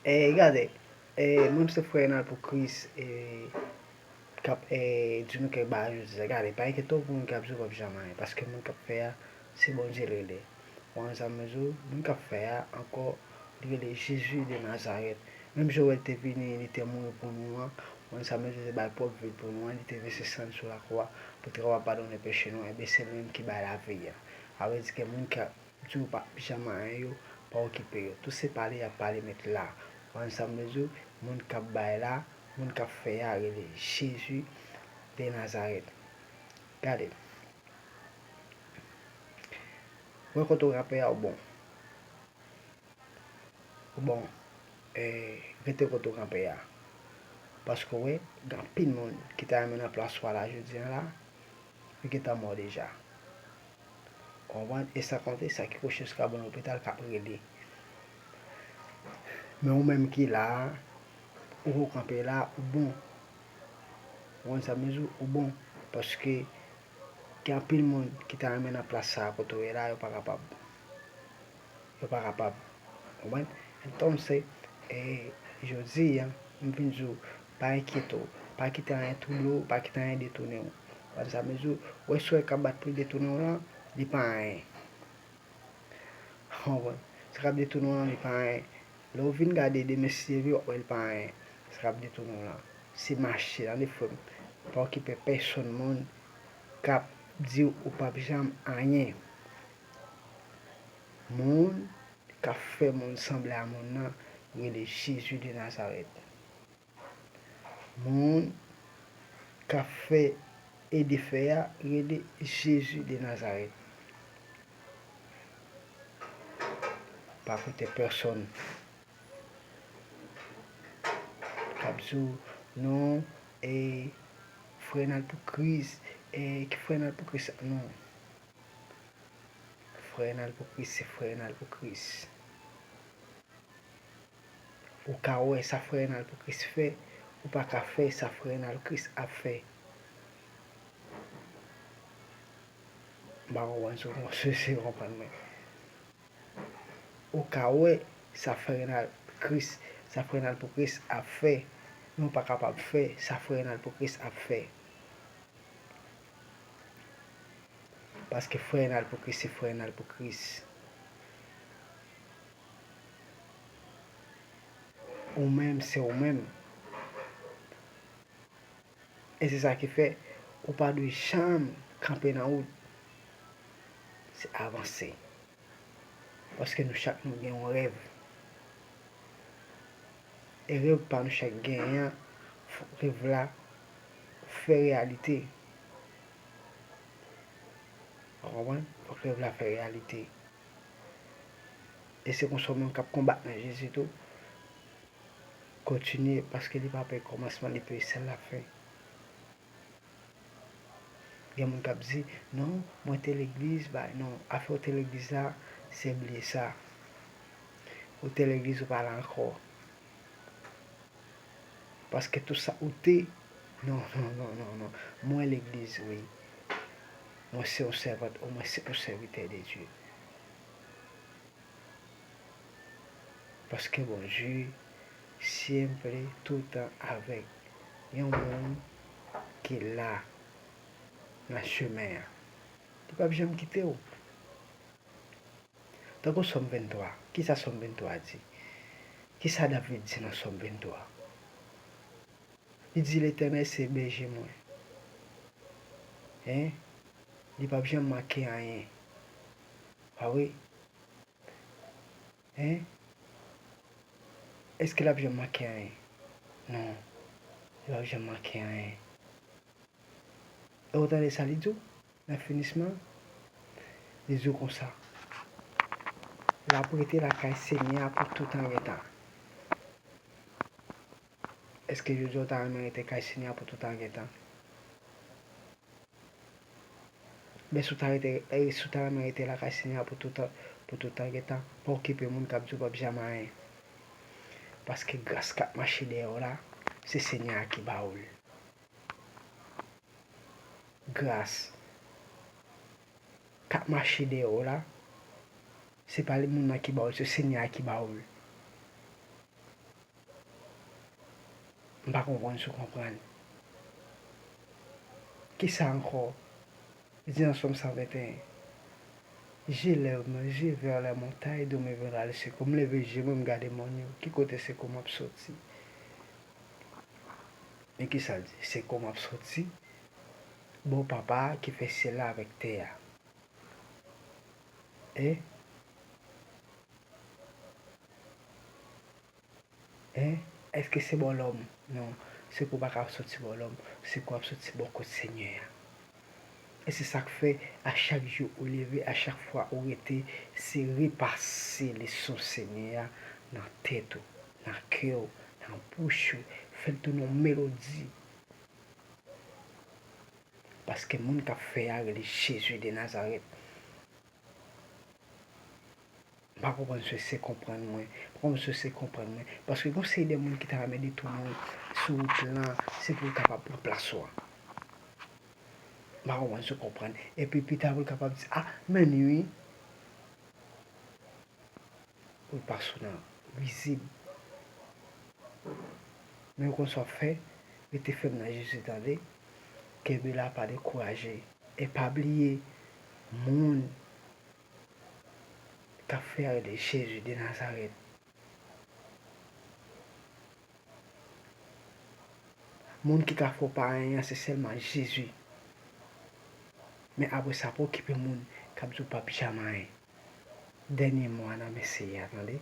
Gade, mwen se fwe nan pou kriz kap di nou ke ba yo dize, gade, pa ke tou pou mwen kap zo kop jaman, paske mwen kap fe a, se bon Dieu rele. Wan sa mezo, mwen kap fe a, anko, rele Jésus de Nazaret. Même Joël te vini, il te mourir pour nous, wan sa mezo se bay pop vil pour nous, il te vese san sur la croix, pour te kapab pardonner péché nous, et bien c'est lui qui bay la vie. Awe di ke mwen kap zo pa jaman yo, pa okipe yo. Tout se pale a pale met la. Wan sa mezo, moun kap bay la, moun kap fe a, rele Jésus de Nazaret. Gade. Wè koto rape a ou bon. Ou bon. Rete koto rape a. Paske wè, gan pin moun ki ta amena plaswa la jodi la, wè ki ta mor deja. On wan, e sa konte, sa ki kouche ska bon l'hôpital kap rele. Men ou menm ki la, ou kampe la, ou bon. Wan sa mezo, ou bon. Paske, gan pin moun ki ta amena plaswa koto wè la, yo pa kapab. Yo pa kapab. Ou wan, enton se, jodi, mpinjou, pa enkito, pa kite an tou lo, pa kite an detounen. Wan sa mezo, wè sou e kabat pou detounen lan, di pa an. Ou wan, se kap detounen lan, di pa an. Lo vin gade de mesye vi, wè di pa an. Se kap detounen lan. Si mache, an de fòm, pa okipe person moun, kap di ou pa bijam anyen. Moun, ka fe moun semble a moun nan, rele Jésus de Nazaret. Moun, ka fe edife a, rele Jésus de Nazaret. Pa kote person. Kapsou, non, frenal pou kriz, ki frenal pou kriz, non. Frenal pou kriz, se frenal pou kriz. Ou ka wè sa frenal pou kriz fe, ou pa ka fe sa frenal kriz a fe. Ba ou wanso mwen se rompan men. Ou ka wè sa frenal pou kriz a fe, nou pa kapab fe sa frenal pou kriz a fe. Paske frenal pou kriz, se frenal pou kriz. Ou menm, se ou menm. E se sa ki fe, ou pa dwe chanm kampe nan ou, se avanse. Paske nou chak nou gen yon rev. E rev pa nou chak gen yon, rev la, fe realite. Rev la fe realite. E se konson men kap kombat nan Jezito, kontinye, paske li pa pe komasman, li pe sel la fe. Gen moun kap zi, non, mwen te l'eglise, ba, non, afe ou te l'eglise la, se blie sa. Ou te l'eglise ou pala anko. Paske tout sa ou te, non, mwen l'eglise, oui. Mwen se ou servat, ou mwen se ou servite de Dieu. Paske bon, Dieu, siempre, tout an avek yon moun ki la nan chemen. Di pa bijan mkite ou. Tako Somme 23, ki sa Somme 23 di? Ki sa David di nan Somme 23? Di di l'Eternel se beje mwen. Di pa bijan make anyen. Ah oui? Eske la bijan make anyen? Non. Di pa bijan make anyen. E otan de sa li djou? Nan finisman? Li djou kon sa. La prete la kay Seigneur pou tout an getan. Eske yo djou ta merite kay Seigneur pou tout an getan? Ben sou ta merite la kay Seigneur pou tout an getan, pou okipe moun kap djou pa bijaman. Paske grâce kap mache de yo la, se Seigneur ki ba oul. Grâce kap mache de yo la, se pa li moun na ki ba oul, se Seigneur ki ba oul. Mpa kompon sou kompran. Ki sa ankor? Di nan Somme 121. J'ai vers la montagne d'où me verra le secours. Me leve j'ai me gade mon yo. Ki kote secours m'a sorti. Mais qui ça dit? Secours m'a sorti. Bon papa qui fait cela avec terre. Eh? Eh? Est-ce que c'est bon l'homme? Non. C'est pour pas sortir bon l'homme. C'est quoi sortir bon côté Seigneur. Et c'est ça que fait à chaque jour au lever, à chaque fois où était, c'est repasser les sons Seigneur dans la tête, dans le cœur, dans la bouche, faire de nos mélodies. Parce que mon qui fait avec Jésus de Nazareth. Je ne sais pas si c'est comprendre moi. Je ne sais pas comprendre moi. Parce que quand c'est des gens qui t'ont amené tout le monde sur le plan, c'est pour capable de placer. Je ne sais pas comprendre. Et puis, tu es capable de dire, ah, mais nuit, ou passe visible. Mais qu'on soit fait, il était fait dans Jésus d'année, que ne l'a pas découragé. Et pas oublier, monde qui a fait avec Jésus de Nazareth. Monde qui a fait pas rien, c'est seulement Jésus. Mais après ça, pour occuper monde, qui a pas jamais. Dernier mois, on a essayé, attendez.